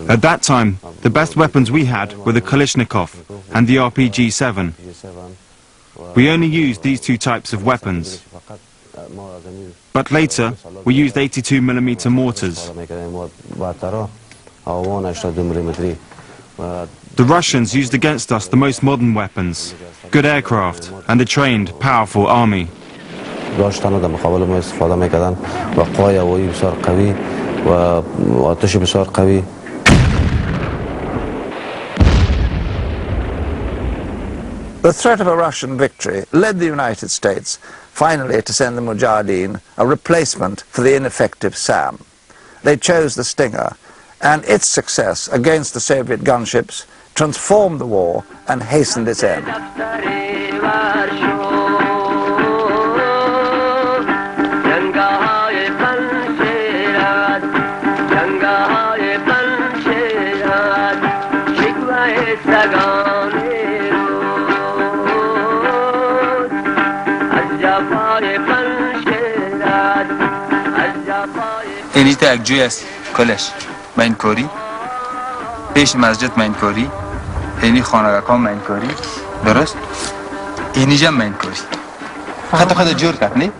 At that time, the best weapons we had were the Kalashnikov and the RPG-7. We only used these two types of weapons. But later, we used 82mm mortars. The Russians used against us the most modern weapons, good aircraft, and a trained, powerful army. The threat of a Russian victory led the United States finally to send the Mujahideen a replacement for the ineffective SAM. They chose the Stinger, and its success against the Soviet gunships transformed the war and hastened its end. اینی تاکجوی است کلش من کاری پیش مسجد من کاری اینی خانقاه من کاری درست اینی جم من کاری خطا جور کرد نه.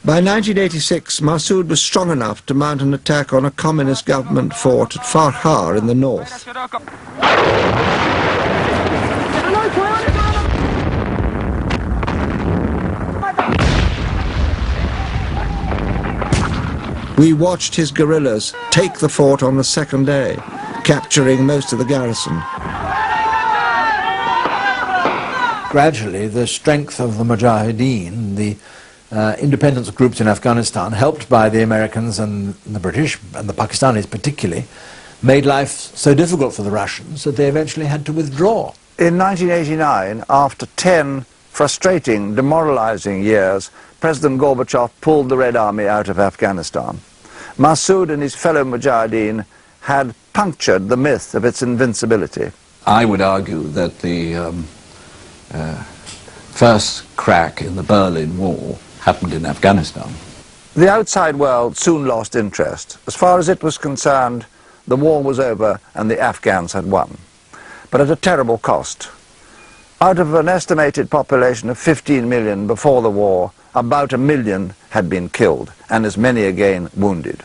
By 1986, Massoud was strong enough to mount an attack on a communist government fort at Farhar in the north. We watched his guerrillas take the fort on the second day, capturing most of the garrison. Gradually, the strength of the Mujahideen, the independence groups in Afghanistan, helped by the Americans and the British, and the Pakistanis particularly, made life so difficult for the Russians that they eventually had to withdraw. In 1989, after 10 frustrating, demoralizing years, President Gorbachev pulled the Red Army out of Afghanistan. Massoud and his fellow Mujahideen had punctured the myth of its invincibility. I would argue that the first crack in the Berlin Wall happened in Afghanistan. The outside world soon lost interest. As far as it was concerned, the war was over and the Afghans had won, but at a terrible cost. Out of an estimated population of 15 million before the war, about 1 million had been killed, and as many again wounded.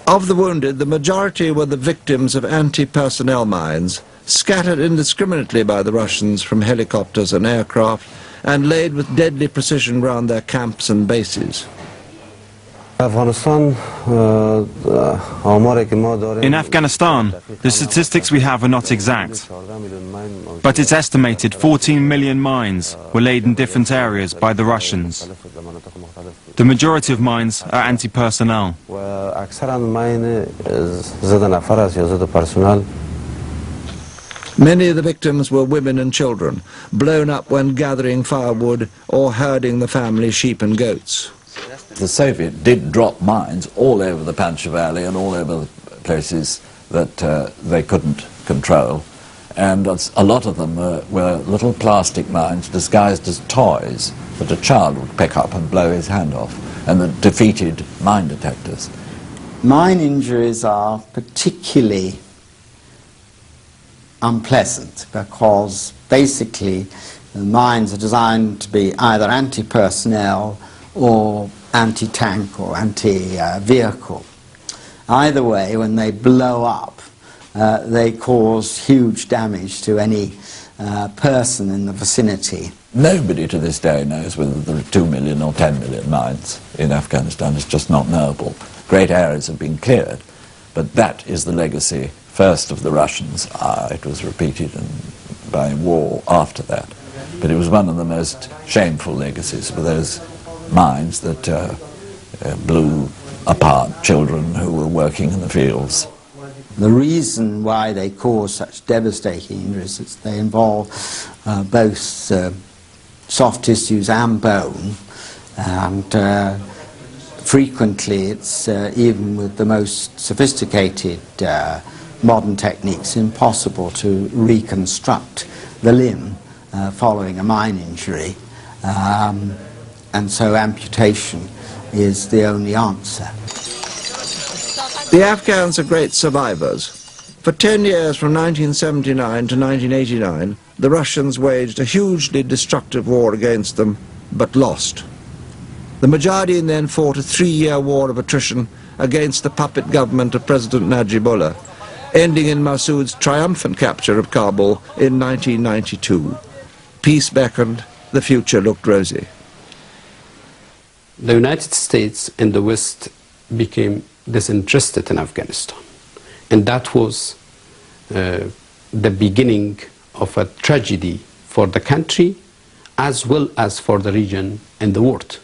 Of the wounded, the majority were the victims of anti-personnel mines, scattered indiscriminately by the Russians from helicopters and aircraft, and laid with deadly precision round their camps and bases. In Afghanistan, the statistics we have are not exact, but it's estimated 14 million mines were laid in different areas by the Russians. The majority of mines are anti-personnel. Many of the victims were women and children, blown up when gathering firewood or herding the family sheep and goats. The Soviet did drop mines all over the Panjshir Valley and all over the places that they couldn't control. And a lot of them were little plastic mines disguised as toys that a child would pick up and blow his hand off, and the defeated mine detectors. Mine injuries are particularly unpleasant because basically the mines are designed to be either anti-personnel or anti-tank or anti-vehicle. Either way, when they blow up, they cause huge damage to any person in the vicinity. Nobody to this day knows whether there are 2 million or 10 million mines in Afghanistan. It's just not knowable. Great areas have been cleared, but that is the legacy first of the Russians. It was repeated by war after that. But it was one of the most shameful legacies for those mines that blew apart children who were working in the fields. The reason why they cause such devastating injuries is they involve both soft tissues and bone, and frequently it's even with the most sophisticated modern techniques impossible to reconstruct the limb following a mine injury, and so amputation is the only answer. The Afghans are great survivors. For 10 years, from 1979 to 1989, the Russians waged a hugely destructive war against them, but lost. The Mujahideen then fought a 3-year war of attrition against the puppet government of President Najibullah, ending in Massoud's triumphant capture of Kabul in 1992. Peace beckoned, the future looked rosy. The United States and the West became disinterested in Afghanistan. And that was the beginning of a tragedy for the country as well as for the region and the world.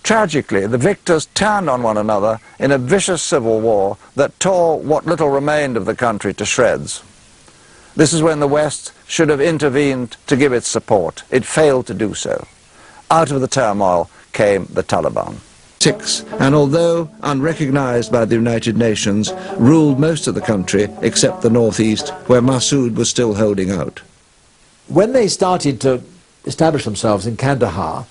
Tragically, the victors turned on one another in a vicious civil war that tore what little remained of the country to shreds. This is when the West should have intervened to give its support. It failed to do so. Out of the turmoil came the Taliban. And although unrecognized by the United Nations, ruled most of the country except the northeast, where Massoud was still holding out. When they started to establish themselves in Kandahar,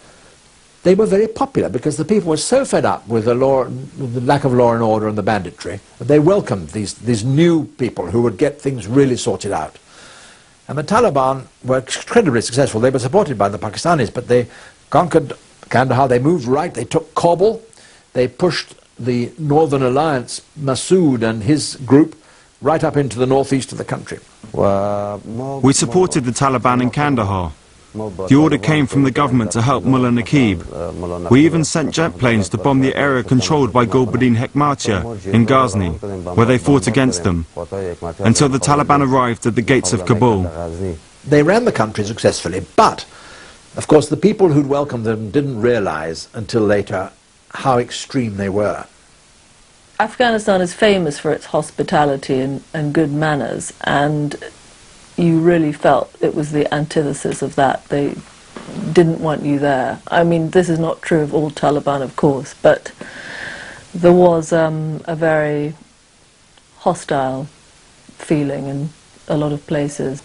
they were very popular because the people were so fed up with the lack of law and order and the banditry that they welcomed these new people who would get things really sorted out. And the Taliban were incredibly successful. They were supported by the Pakistanis, but they conquered Kandahar, they moved right, they took Kabul, they pushed the Northern Alliance, Massoud and his group, right up into the northeast of the country. We supported the Taliban in Kandahar. The order came from the government to help Mullah Naqib. We even sent jet planes to bomb the area controlled by Gulbuddin Hekmatyar in Ghazni, where they fought against them, until the Taliban arrived at the gates of Kabul. They ran the country successfully, but of course the people who'd welcomed them didn't realize until later how extreme they were. Afghanistan is famous for its hospitality and good manners, and you really felt it was the antithesis of that. They didn't want you there. I mean, this is not true of all Taliban, of course, but there was a very hostile feeling in a lot of places.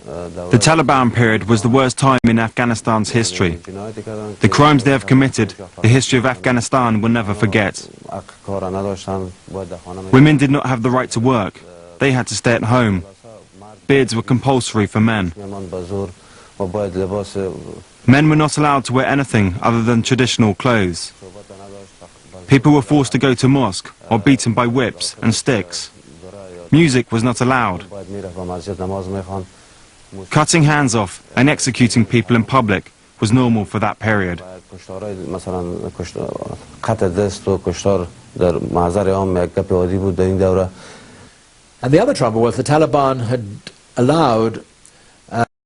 The Taliban period was the worst time in Afghanistan's history. The crimes they have committed, the history of Afghanistan will never forget. Women did not have the right to work. They had to stay at home. Beards were compulsory for men. Men were not allowed to wear anything other than traditional clothes. People were forced to go to mosque or beaten by whips and sticks. Music was not allowed. Cutting hands off and executing people in public was normal for that period. And the other trouble was the Taliban had allowed